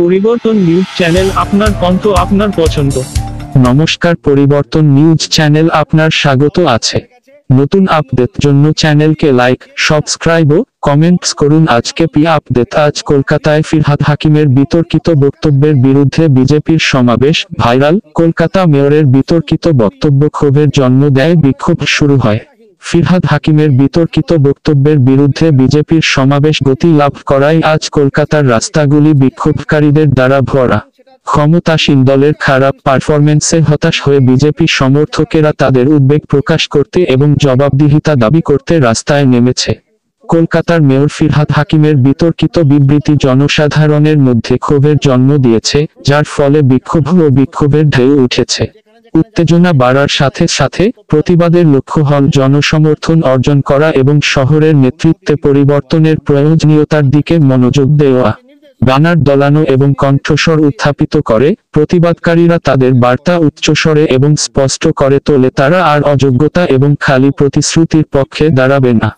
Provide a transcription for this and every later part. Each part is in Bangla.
পরিবর্তন নিউজ চ্যানেল, আপনার কণ্ঠ, আপনার পছন্দ। নমস্কার, পরিবর্তন নিউজ চ্যানেল আপনার স্বাগত আছে। নতুন আপডেট জন্য চ্যানেলকে লাইক, সাবস্ক্রাইব ও কমেন্টস করুন। আজকে পি আপডেট। আজ কলকাতায় ফিরহাদ হাকিমের বিতর্কিত বক্তব্যের বিরুদ্ধে বিজেপির সমাবেশ ভাইরাল। কলকাতা মেয়রের বিতর্কিত বক্তব্য ক্ষোভের জন্ম দেয়, বিক্ষোভ শুরু হয়। ফিরহাদ হাকিমের বিতর্কিত বক্তব্যের বিরুদ্ধে বিজেপির সমাবেশ গতি লাভ করায় আজ কলকাতার রাস্তাগুলি বিক্ষোভকারীদের দ্বারা ভরা। ক্ষমতাসীন দলের খারাপ পারফরম্যান্সে হতাশ হয়ে বিজেপি সমর্থকেরা তাদের উদ্বেগ প্রকাশ করতে এবং জবাবদিহিতা দাবি করতে রাস্তায় নেমেছে। কলকাতার মেয়র ফিরহাদ হাকিমের বিতর্কিত বিবৃতি জনসাধারণের মধ্যে ক্ষোভের জন্ম দিয়েছে, যার ফলে বিক্ষোভ ও বিক্ষোভের ঢেউ উঠেছে। উত্তেজনা বাড়ার সাথে সাথে প্রতিবাদের লক্ষ্য হল জনসমর্থন অর্জন করা এবং শহরের নেতৃত্বে পরিবর্তনের প্রয়োজনীয়তার দিকে মনোযোগ দেওয়া। ব্যানার দলানো এবং কণ্ঠস্বর উত্থাপিত করে প্রতিবাদকারীরা তাদের বার্তা উচ্চস্বরে এবং স্পষ্ট করে তোলে, তারা আর অযোগ্যতা এবং খালি প্রতিশ্রুতির পক্ষে দাঁড়াবে না।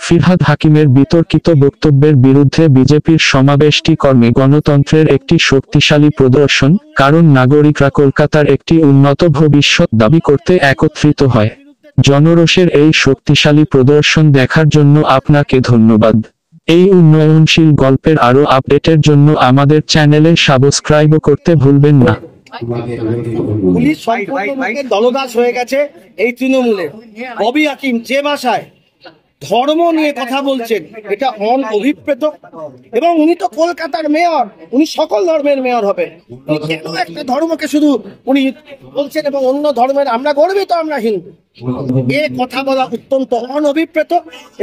ফিরহাদ হাকিমের বিতর্কিত বক্তব্যের বিরুদ্ধে বিজেপির সমাবেশটি কর্মে গণতন্ত্রের একটি শক্তিশালী প্রদর্শন, কারণ নাগরিকরা কলকাতার একটি উন্নত ভবিষ্যৎ দাবি করতে একত্রিত হয়। জনরোষের এই শক্তিশালী প্রদর্শন দেখার জন্য আপনাকে ধন্যবাদ। এই উন্নয়নশীল গল্পের আরো আপডেটের জন্য আমাদের চ্যানেলে সাবস্ক্রাইব করতে ভুলবেন না। পুলিশ সম্পূর্ণ দলদাস হয়ে গেছে এই তৃণমূলের। ববি হাকিম যে ভাষায় ধর্ম নিয়ে কথা বলছেন, এটা অনভিপ্রেত। এবং উনি তো কলকাতার মেয়র, উনি সকল ধর্মের মেয়র হবেন। কেন একটা ধর্মকে শুধু উনি বলছেন এবং অন্য ধর্মের আমরা গর্বিত, আমরা হিন্দু, এ কথা বলা অত্যন্ত অনভিপ্রেত।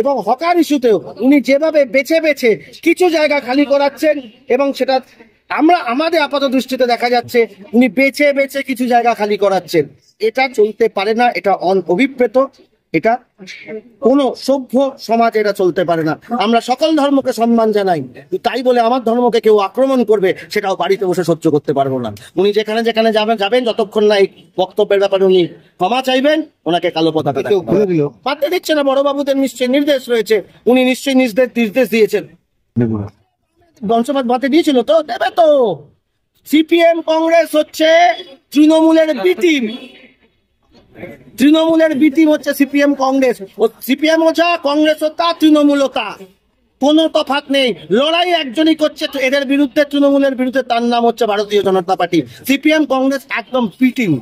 এবং হকার ইস্যুতেও উনি যেভাবে বেছে বেছে কিছু জায়গা খালি করাচ্ছেন, এবং সেটা আমরা আমাদের আপাত দৃষ্টিতে দেখা যাচ্ছে উনি বেছে বেছে কিছু জায়গা খালি করাচ্ছেন। এটা চলতে পারে না, এটা অনভিপ্রেত, এটা কোন সভ্য সমাজ এটা চলতে পারে না। আমরা সকল ধর্মকে সম্মান জানাই, তাই বলে আমার ধর্মকে কেউ আক্রমণ করবে সেটাও বাড়িতে বসে সহ্য করতে পারবো না। উনি যেখানে যেখানে যাবেন যতক্ষণ না এই বক্তব্যের ব্যাপারে উনি ক্ষমা চাইবেন, ওনাকে কালো পতাকা পাতে দিচ্ছে না। বড়বাবুদের নিশ্চয়ই নির্দেশ রয়েছে, উনি নিশ্চয়ই নির্দেশ দিয়েছেন। বংশবাদ বাতে দিয়েছিল তো, দেবে তো। সিপিএম কংগ্রেস হচ্ছে তৃণমূলের বি টিম। তৃণমূলের বি টিম হচ্ছে সিপিএম কংগ্রেস। সিপিএম ও যা, কংগ্রেস ও তা, তৃণমূল ও তা, কোনো তফাৎ নেই। লড়াই একজনই করছে এদের বিরুদ্ধে, তৃণমূলের বিরুদ্ধে, তার নাম হচ্ছে ভারতীয় জনতা পার্টি। সিপিএম কংগ্রেস একদম বি টিম।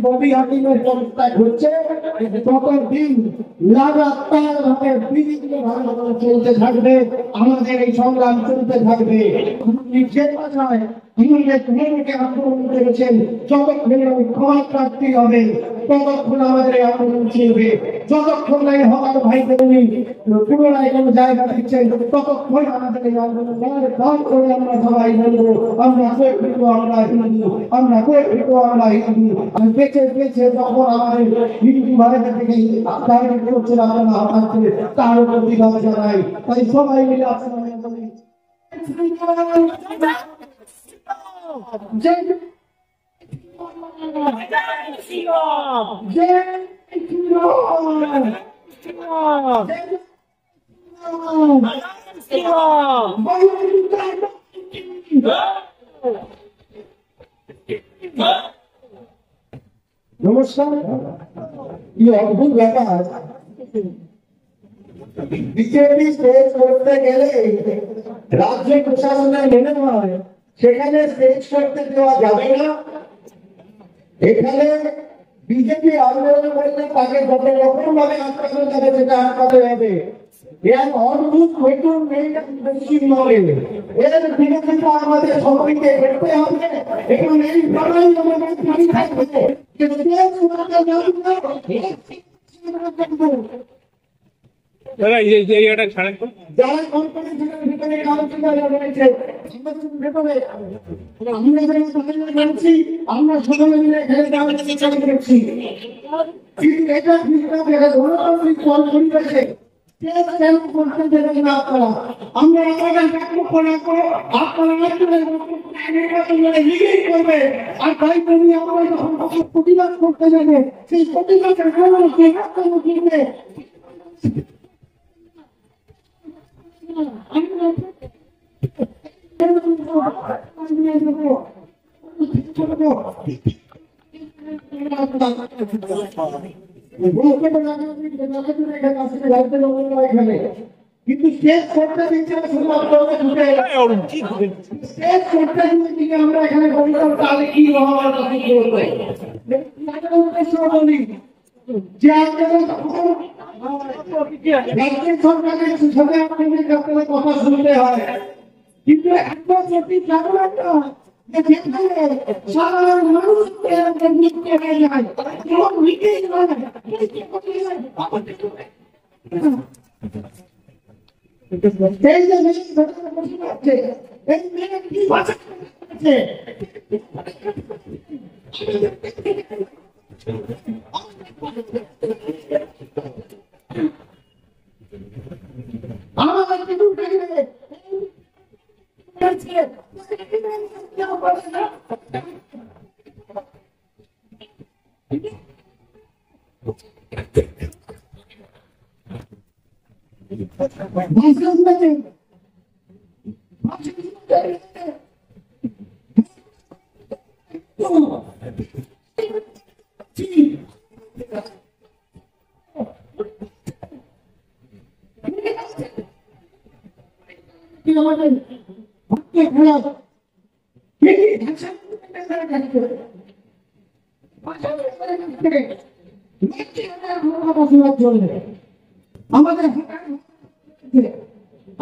ববি হাকিমের পদত্যাগ হচ্ছে, ততদিন লাগাতার ভাবে বিভিন্ন ভাবে চলতে থাকবে, আমাদের এই সংগ্রাম চলতে থাকবে। যে ভাষায় ইংরেজকে আক্রমণ করেছেন, যতক্ষণ ক্ষমা প্রার্থী হবে ততক্ষণ আমাদের এই আন্দোলন চলবে। যতক্ষণ এই হকার ভাইদের উনি পুনরায় কোনো জায়গা দিচ্ছেন, ততক্ষণ আমাদের এই আন্দোলন করে আমরা সবাই বলবো আমরা গর্বিত, আমরা হিন্দু, আমরা গর্বিত, আমরা হিন্দু। বেঁচে বেঁচে যখন আমাদের হিন্দু ভারতের থেকে টার্গেট করছে, আমরা হঠাৎ তার প্রতিবাদ জানাই। তাই সবাই মিলে আপনারা নমস্কার। কি অদ্ভুত ব্যাপার, বিজেপি স্টেজ করতে গেলে রাজ্য প্রশাসনের মনে হয় সেখানে স্টেজ করতে দেওয়া যাবে না। এখানে বিজেপি আন্দোলন করলে তাকে যত রকম ভাবে আটকানো যাবে সেটা আটকাতে হবে। এর অদ্ভুত বেতন নেই পশ্চিমবঙ্গে। এর বিরোধিতা আমাদের সবাইকে করতে হবে এবং এই লড়াই আমাদের জারি থাকবে। যারা কোম্পানি ভিতরে আলোচনা রয়েছে আমরা সকলে মিলে এখানে করছি, কিন্তু এটা গণতান্ত্রিক পরিবেশে আমরা আর তাই আমরা যখন প্রতিবাদ করতে যাবে সেই প্রতিবাদের কিন্তু শেষ করতে দিচ্ছে শেষ করতে দিকে আমরা এখানে তাহলে কি সরকারের সাথে আপনাদের কথা শুনতে হয়, কিন্তু একবার যদি সাধারণ মানুষ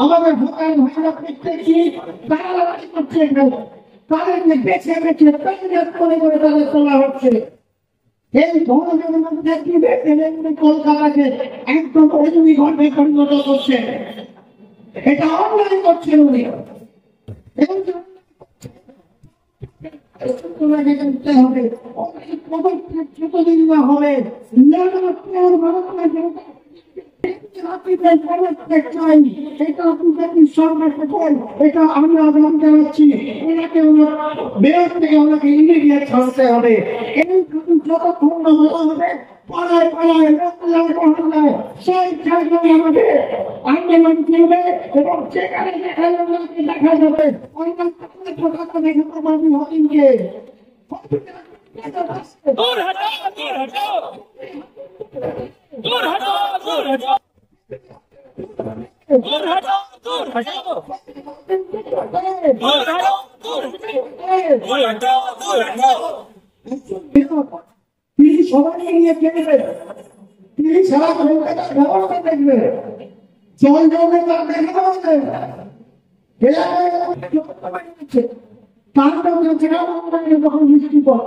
আমাদের ভাষা প্রত্যেকটি গালাগালি করছে, তাদেরকে বেছে বেছে করে করে তাদের তোলা হচ্ছে। এই ধরনের মধ্যে কলকাতাকে একদম অজুবি ঘটে পরিণত করছে, এটা অন্যায় করছেন উনি। যতদিন না হবে এটা আমরা আহ্বান জানাচ্ছি, এটাকে বেরোত থেকে আমাকে ইমিডিয়েট ছাড়তে হবে। এই যতক্ষণ না বলা হবে পাড়ায় পাড়ায় মহল্লায় সেই জায়গায় আমাদের আন্দোলন চলবে এবং সেখানে দেখা যাবে হকিমকে তিনি সবাইকে নিয়ে খেলবে, তিনি সারা ব্যবস্থা দেখবে, জল জমে তার দেখে তার যখন বৃষ্টি পড়ে